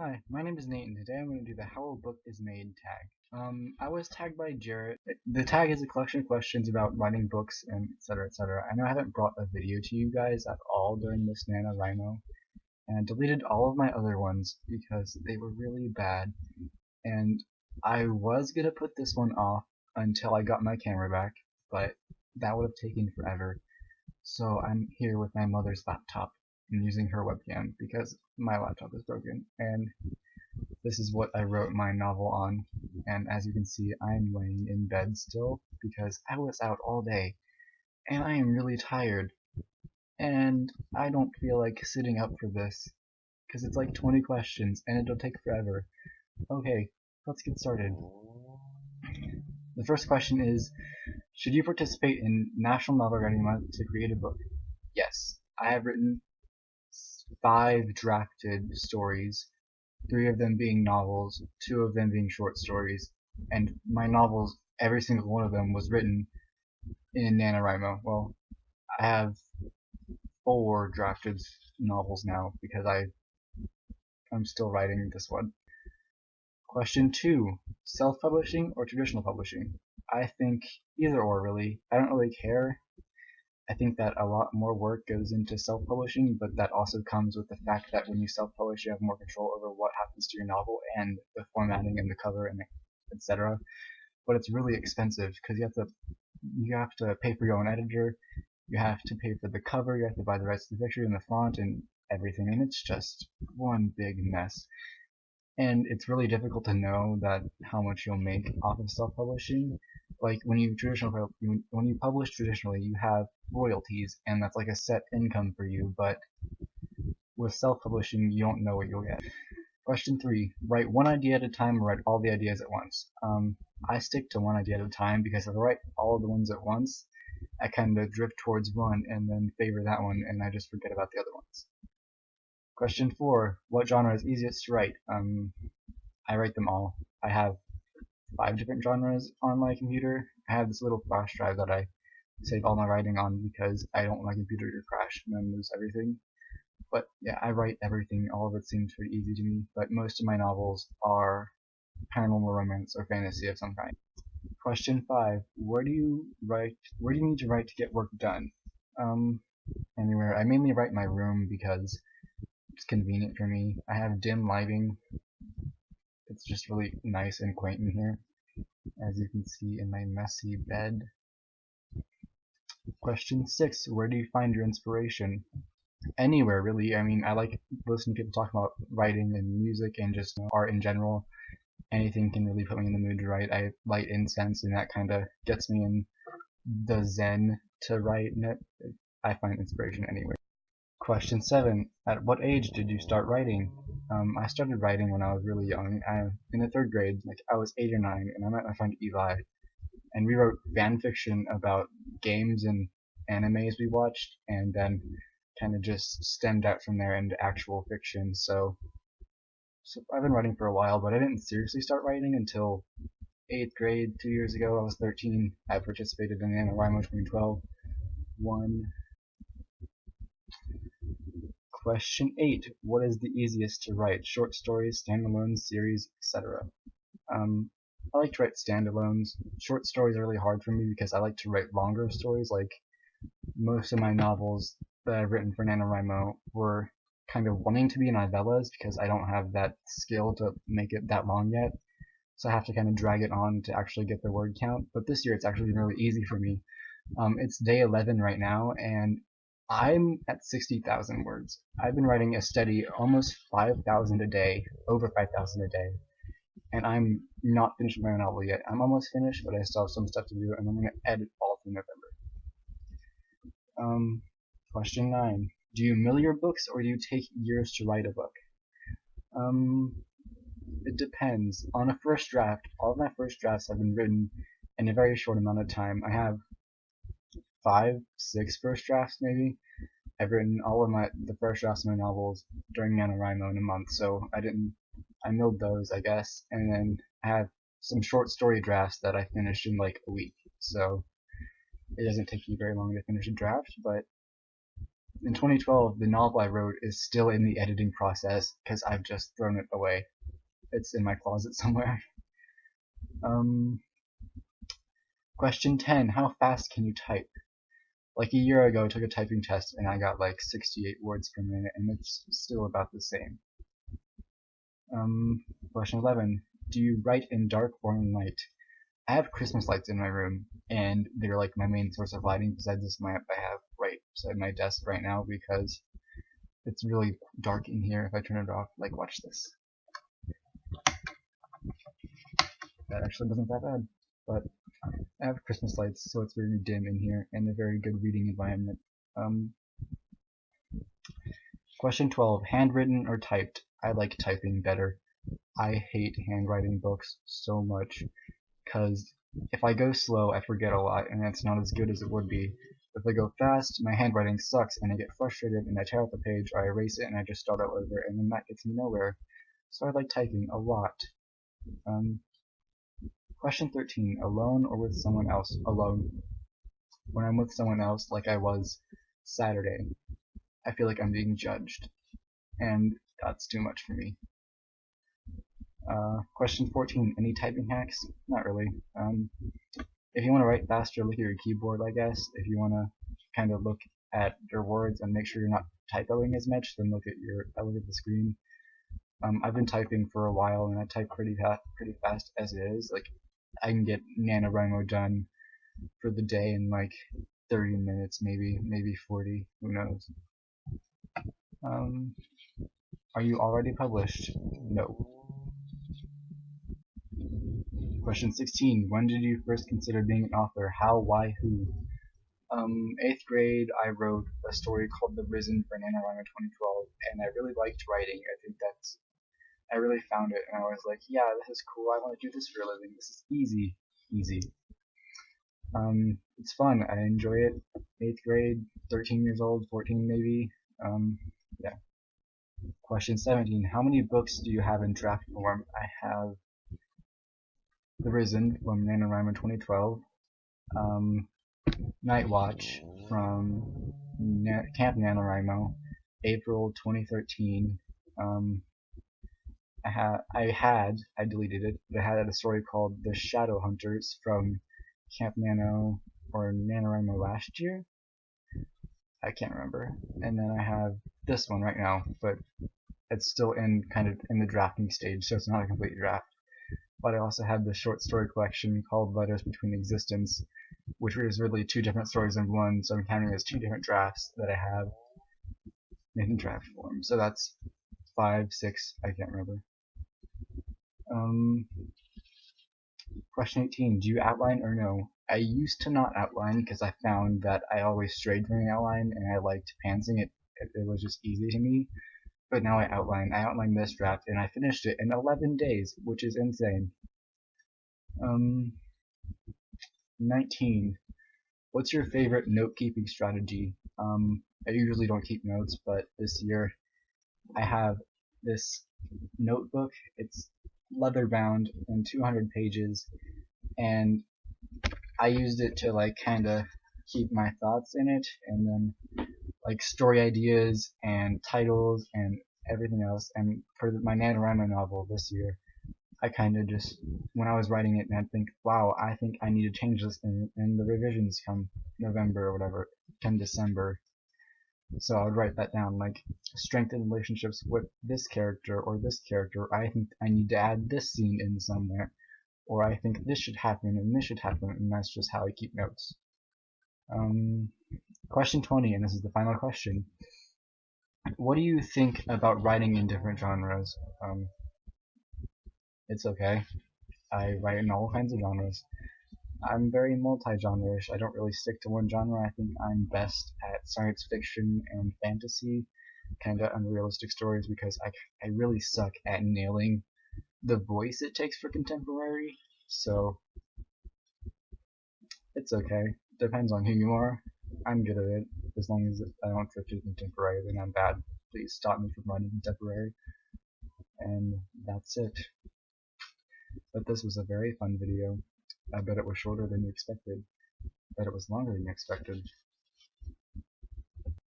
Hi, my name is Nate, and today I'm going to do the How a Book is Made tag. I was tagged by Jarrett. The tag is a collection of questions about writing books and etc. etc. I know I haven't brought a video to you guys at all during this Nanowrimo, and I deleted all of my other ones because they were really bad, and I was going to put this one off until I got my camera back, but that would have taken forever. So I'm here with my mother's laptop and using her webcam because my laptop is broken, and this is what I wrote my novel on, and as you can see, I'm laying in bed still because I was out all day, and I am really tired, and I don't feel like sitting up for this, because it's like 20 questions, and it'll take forever. Okay, let's get started. The first question is, should you participate in National Novel Writing Month to create a book? Yes, I have written 5 drafted stories, 3 of them being novels, 2 of them being short stories, and my novels, every single one of them was written in Nanowrimo. Well, I have 4 drafted novels now because I'm still writing this one. Question 2, self-publishing or traditional publishing? I think either or really. I don't really care. I think that a lot more work goes into self-publishing, but that also comes with the fact that when you self-publish, you have more control over what happens to your novel and the formatting and the cover and etc. But it's really expensive because you have to pay for your own editor, you have to pay for the cover, you have to buy the rights to the picture and the font and everything, and it's just one big mess. And it's really difficult to know that how much you'll make off of self-publishing. Like when you publish traditionally, you have royalties, and that's like a set income for you. But with self-publishing, you don't know what you'll get. Question 3: write one idea at a time, or write all the ideas at once. I stick to one idea at a time because if I write all of the ones at once, I kind of drift towards one and then favor that one, and I just forget about the other ones. Question 4: what genre is easiest to write? I write them all. I have 5 different genres on my computer. I have this little flash drive that I save all my writing on because I don't want my computer to crash and then lose everything. But yeah, I write everything. All of it seems pretty easy to me, but most of my novels are paranormal romance or fantasy of some kind. Question 5: where do you need to write to get work done? Um, Anywhere. I mainly write in my room because it's convenient for me. I have dim lighting. It's just really nice and quaint in here, as you can see in my messy bed. Question 6: where do you find your inspiration? Anywhere, really. I mean, I like listening to people talk about writing and music and just art in general. Anything can really put me in the mood to write. I light incense, and that kind of gets me in the zen to write, and I find inspiration anywhere. Question 7: at what age did you start writing? I started writing when I was really young. In the 3rd grade, like I was 8 or 9, and I met my friend Eli, and we wrote fan fiction about games and animes we watched, and then kind of just stemmed out from there into actual fiction. So I've been writing for a while, but I didn't seriously start writing until 8th grade 2 years ago. I was 13. I participated in Nanowrimo 2012. One. Question 8: what is the easiest to write? Short stories, standalones, series, etc. I like to write standalones. Short stories are really hard for me because I like to write longer stories. Like most of my novels that I've written for NaNoWriMo were kind of wanting to be novellas because I don't have that skill to make it that long yet. So I have to kind of drag it on to actually get the word count. But this year it's actually been really easy for me. It's day 11 right now, and I'm at 60,000 words. I've been writing a steady almost 5,000 a day, over 5,000 a day, and I'm not finished with my novel yet. I'm almost finished, but I still have some stuff to do, and I'm going to edit all through November. Question 9: do you mill your books, or do you take years to write a book? It depends. On a first draft, all of my first drafts have been written in a very short amount of time. I have 5, 6 first drafts maybe. I've written all of the first drafts of my novels during NaNoWriMo in a month, so I milled those, I guess, and then I have some short story drafts that I finished in like a week. So it doesn't take me very long to finish a draft, but In 2012, the novel I wrote is still in the editing process because I've just thrown it away. It's in my closet somewhere. Um, Question 10. How fast can you type? Like a year ago, I took a typing test and I got like 68 words per minute, and it's still about the same. Question 11. Do you write in dark or in light? I have Christmas lights in my room, and they're like my main source of lighting besides this lamp I have right beside my desk right now because it's really dark in here if I turn it off. Like, watch this. That actually wasn't that bad. But I have Christmas lights, so it's very dim in here and a very good reading environment. Question 12. Handwritten or typed? I like typing better. I hate handwriting books so much because if I go slow, I forget a lot, and it's not as good as it would be. If I go fast, my handwriting sucks, and I get frustrated, and I tear out the page, or I erase it, and I just start all over, and then that gets me nowhere. So I like typing a lot. Question 13. Alone or with someone else? Alone. When I'm with someone else, like I was Saturday, I feel like I'm being judged, and that's too much for me. Question 14. Any typing hacks? Not really. If you want to write faster, look at your keyboard, I guess. If you want to kind of look at your words and make sure you're not typoing as much, then look at the screen. I've been typing for a while, and I type pretty fast as it is. Like, I can get Nanowrimo done for the day in like 30 minutes, maybe 40. Who knows? Are you already published? No. Question 16. When did you first consider being an author? How, why, who? 8th grade, I wrote a story called The Risen for Nanowrimo 2012, and I really liked writing. I really found it, and I was like, yeah, this is cool. I want to do this for a living. This is easy. It's fun. I enjoy it. 8th grade, 13 years old, 14 maybe. Yeah. Question 17. How many books do you have in draft form? I have The Risen from NaNoWriMo 2012, Night Watch from Camp NaNoWriMo, April 2013. I deleted it, but I had a story called The Shadow Hunters from Camp Nano or NaNoWriMo last year. I can't remember. And then I have this one right now, but it's still kind of in the drafting stage, so it's not a complete draft. But I also have the short story collection called Letters Between Existence, which is really two different stories in one, so I'm counting as two different drafts that I have in draft form. So that's 5, 6, I can't remember. Question 18. Do you outline or no? I used to not outline because I found that I always strayed from the outline and I liked pantsing it. It was just easy to me. But now I outline. I outlined this draft and I finished it in 11 days, which is insane. 19. What's your favorite note-keeping strategy? I usually don't keep notes, but this year I have this notebook. It's leather bound and 200 pages, and I used it to like kind of keep my thoughts in it, and then like story ideas and titles and everything else. And for my NaNoWriMo novel this year, I kind of just, when I was writing it, and I'd think, wow, I think I need to change this in the revisions come November or whatever, come December. So I would write that down, like, strengthen relationships with this character or this character. I think I need to add this scene in somewhere. Or I think this should happen and this should happen, and that's just how I keep notes. Question 20, and this is the final question. What do you think about writing in different genres? It's okay. I write in all kinds of genres. I'm very multi-genre-ish. I don't really stick to one genre. I think I'm best at science fiction and fantasy, kind of unrealistic stories, because I really suck at nailing the voice it takes for contemporary. So it's okay. Depends on who you are. I'm good at it. As long as I don't drift to contemporary, then I'm bad. Please stop me from writing contemporary. And that's it. But this was a very fun video. I bet it was shorter than you expected. I bet it was longer than you expected.